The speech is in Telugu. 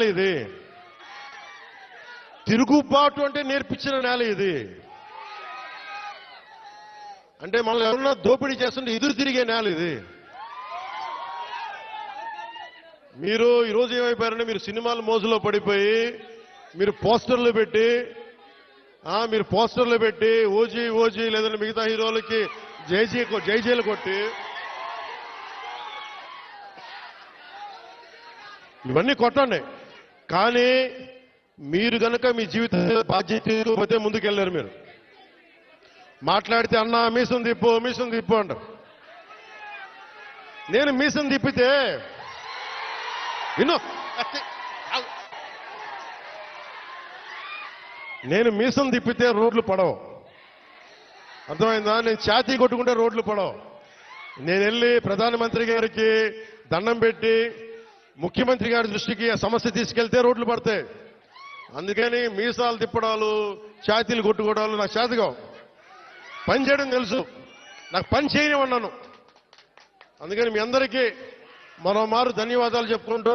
నేల ఇది. తిరుగుబాటు అంటే నేర్పించిన నేల ఇది. అంటే మనల్ని ఎవరన్నా దోపిడీ చేస్తుంటే ఎదురు తిరిగే నేల ఇది. మీరు ఈరోజు ఏమైపోయారంటే మీరు సినిమాల మోజులో పడిపోయి మీరు పోస్టర్లు పెట్టి ఓజీ ఓజీ లేదంటే మిగతా హీరోలకి జైజీలు కొట్టి ఇవన్నీ కొట్టండి. కానీ మీరు గనక మీ జీవిత బాధ్యత తీసుకోకపోతే ముందుకెళ్ళారు. మీరు మాట్లాడితే అన్నా మీసం తిప్పు అంటారు. నేను మీసం తిప్పితే నేను మీసం తిప్పితే రోడ్లు పడవు. అర్థమైందా? నేను ఛాతీ కొట్టుకుంటే రోడ్లు పడవు. నేను వెళ్ళి ప్రధానమంత్రి గారికి దండం పెట్టి ముఖ్యమంత్రి గారి దృష్టికి ఆ సమస్య తీసుకెళ్తే రోడ్లు పడతాయి. అందుకని మీసాలు తిప్పడాలు ఛాతీలు కొట్టుకోవడాలు నాకు చేతగావు. పని చేయడం తెలుసు, నాకు పని చేయనివన్నాను. అందుకని మీ అందరికీ మరో మారు ధన్యవాదాలు చెప్పుకుంటూ